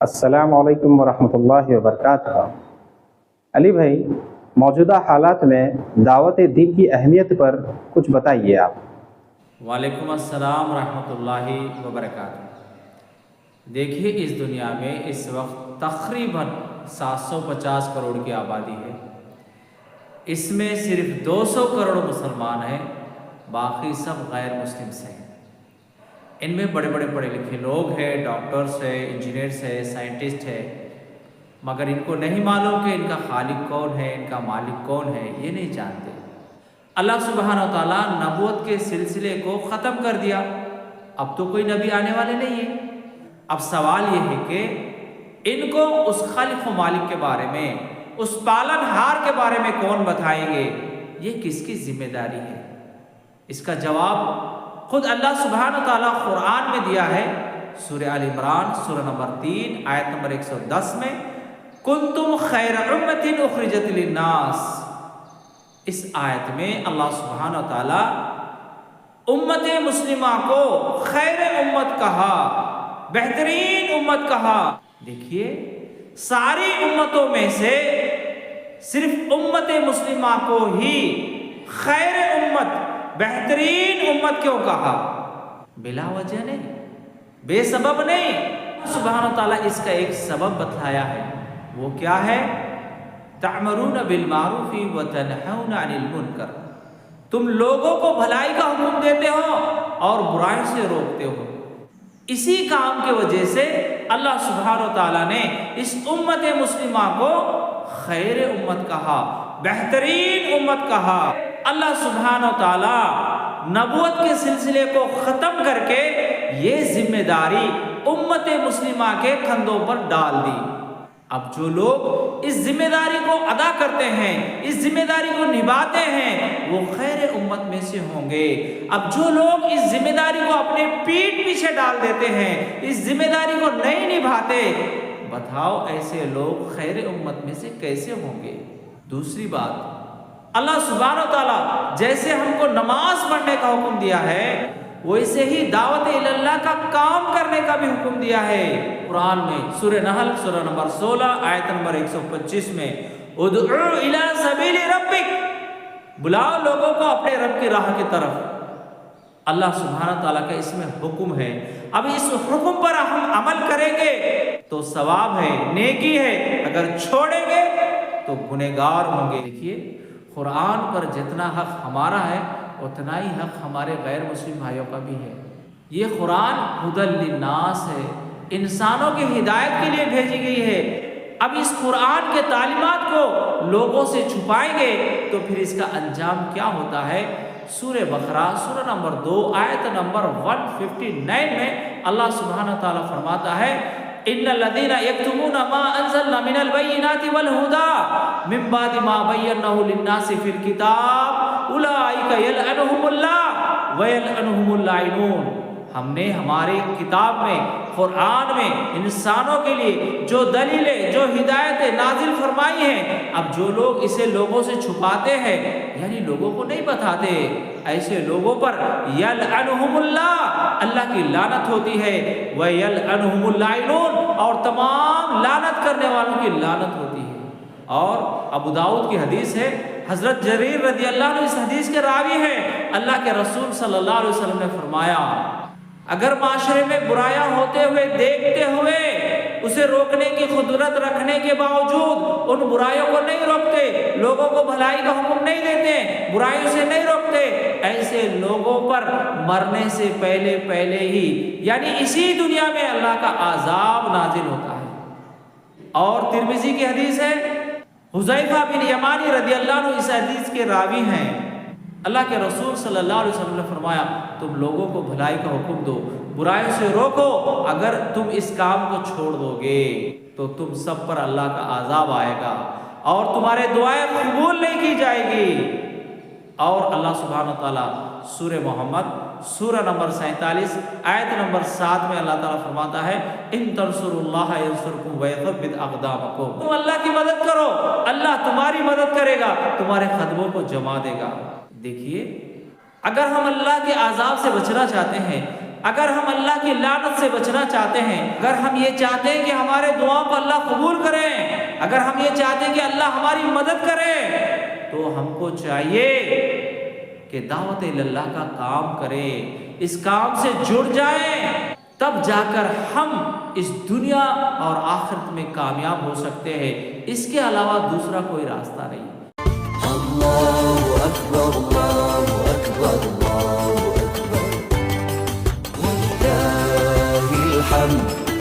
السلام علیکم ورحمۃ اللہ وبرکاتہ۔ علی بھائی، موجودہ حالات میں دعوت دین کی اہمیت پر کچھ بتائیے آپ۔ وعلیکم السلام ورحمۃ اللہ وبرکاتہ۔ دیکھیے، اس دنیا میں اس وقت تقریباً 750 کروڑ کی آبادی ہے۔ اس میں صرف 200 کروڑ مسلمان ہیں، باقی سب غیر مسلمس ہیں۔ ان میں بڑے بڑے پڑھے لکھے لوگ ہیں، ڈاکٹرس ہیں، انجینئرس ہیں، سائنٹسٹ ہیں، مگر ان کو نہیں معلوم کہ ان کا خالق کون ہے، ان کا مالک کون ہے، یہ نہیں جانتے۔ اللہ سبحانہ و تعالیٰ نبوت کے سلسلے کو ختم کر دیا، اب تو کوئی نبی آنے والے نہیں ہے۔ اب سوال یہ ہے کہ ان کو اس خالق و مالک کے بارے میں، اس پالن ہار کے بارے میں کون بتائیں گے؟ یہ کس کی ذمہ داری ہے؟ اس کا جواب خود اللہ سبحانہ و تعالیٰ قرآن میں دیا ہے۔ سورہ آل عمران سورہ نمبر 3 آیت نمبر 110 میں کنتم خیر امۃ اخرجت للناس۔ اس آیت میں اللہ سبحانہ و تعالیٰ امت مسلمہ کو خیر امت کہا، بہترین امت کہا۔ دیکھیے، ساری امتوں میں سے صرف امت مسلمہ کو ہی خیر امت، بہترین امت کیوں کہا؟ بلا وجہ نہیں، بے سبب نہیں۔ سبحانہ و تعالیٰ اس کا ایک سبب بتلایا ہے، وہ کیا ہے؟ تأمرون بالمعروف وتنہون عن المنکر، تم لوگوں کو بھلائی کا حکم دیتے ہو اور برائی سے روکتے ہو۔ اسی کام کی وجہ سے اللہ سبحانہ و تعالیٰ نے اس امت مسلمہ کو خیر امت کہا، بہترین امت کہا۔ اللہ سبحانہ و تعالیٰ نبوت کے سلسلے کو ختم کر کے یہ ذمہ داری امت مسلمہ کے کندھوں پر ڈال دی۔ اب جو لوگ اس ذمہ داری کو ادا کرتے ہیں، اس ذمہ داری کو نبھاتے ہیں، وہ خیر امت میں سے ہوں گے۔ اب جو لوگ اس ذمہ داری کو اپنے پیٹھ پیچھے ڈال دیتے ہیں، اس ذمہ داری کو نہیں نبھاتے، بتاؤ ایسے لوگ خیر امت میں سے کیسے ہوں گے؟ دوسری بات، اللہ سبحانہ و تعالیٰ جیسے ہم کو نماز پڑھنے کا حکم دیا ہے، ویسے ہی دعوت اللہ کا کام کرنے کا بھی حکم دیا ہے۔ قرآن میں سورہ نحل سورہ نمبر 16 آیت نمبر 125 میں ادعو الی سبیل ربک، بلاؤ لوگوں کو اپنے رب کی راہ کی طرف۔ اللہ سبحانہ تعالیٰ کا اس میں حکم ہے۔ اب اس حکم پر ہم عمل کریں گے تو ثواب ہے، نیکی ہے، اگر چھوڑیں گے تو گنہگار ہوں گے۔ دیکھیے، قرآن پر جتنا حق ہمارا ہے اتنا ہی حق ہمارے غیر مسلم بھائیوں کا بھی ہے۔ یہ قرآن ہدی للناس ہے، انسانوں کی ہدایت کے لیے بھیجی گئی ہے۔ اب اس قرآن کے تعلیمات کو لوگوں سے چھپائیں گے تو پھر اس کا انجام کیا ہوتا ہے؟ سورہ بقرہ سورہ نمبر 2 آیت نمبر 159 میں اللہ سبحانہ تعالیٰ فرماتا ہے ان الذين يكتمون ما انزلنا من البينات والهدى من بعد ما بيناه للناس في الكتاب اولئك يلعنهم الله ويلعنهم اللاعنون۔ ہم نے ہماری کتاب میں، قرآن میں انسانوں کے لیے جو دلیلیں، جو ہدایتیں نازل فرمائی ہیں، اب جو لوگ اسے لوگوں سے چھپاتے ہیں، یعنی لوگوں کو نہیں بتاتے، ایسے لوگوں پر یلعنہم اللہ، اللہ کی لعنت ہوتی ہے، ویلعنہم اللاعنون، اور تمام لعنت کرنے والوں کی لعنت ہوتی ہے۔ اور ابو داؤد کی حدیث ہے، حضرت جریر رضی اللہ عنہ اس حدیث کے راوی ہیں، اللہ کے رسول صلی اللہ علیہ وسلم نے فرمایا اگر معاشرے میں برائیاں ہوتے ہوئے دیکھتے ہوئے اسے روکنے کی قدرت رکھنے کے باوجود ان برائیوں کو نہیں روکتے، لوگوں کو بھلائی کا حکم نہیں دیتے، برائیوں سے نہیں روکتے، ایسے لوگوں پر مرنے سے پہلے پہلے ہی، یعنی اسی دنیا میں اللہ کا عذاب نازل ہوتا ہے۔ اور ترمذی کی حدیث ہے، حذیفہ بن یمانی رضی اللہ عنہ اس حدیث کے راوی ہیں، اللہ کے رسول صلی اللہ علیہ وسلم نے فرمایا تم لوگوں کو بھلائی کا حکم دو، برائیوں سے روکو، اگر تم اس کام کو چھوڑ دو گے تو تم سب پر اللہ کا عذاب آئے گا اور تمہارے دعائیں قبول نہیں کی جائے گی۔ اور اللہ سبحانہ تعالیٰ سورہ محمد سورہ نمبر 47 آیت نمبر 7 میں اللہ تعالیٰ فرماتا ہے ان تنصروا اللہ ینصرکم ویثبت اقدامکم، تم اللہ کی مدد کرو، اللہ تمہاری مدد کرے گا، تمہارے قدموں کو جما دے گا۔ دیکھیے، اگر ہم اللہ کے عذاب سے بچنا چاہتے ہیں، اگر ہم اللہ کی لعنت سے بچنا چاہتے ہیں، اگر ہم یہ چاہتے ہیں کہ ہمارے دعاؤں کو اللہ قبول کرے، اگر ہم یہ چاہتے ہیں کہ اللہ ہماری مدد کرے، تو ہم کو چاہیے کہ دعوت اللہ کا کام کرے، اس کام سے جڑ جائیں، تب جا کر ہم اس دنیا اور آخرت میں کامیاب ہو سکتے ہیں۔ اس کے علاوہ دوسرا کوئی راستہ نہیں۔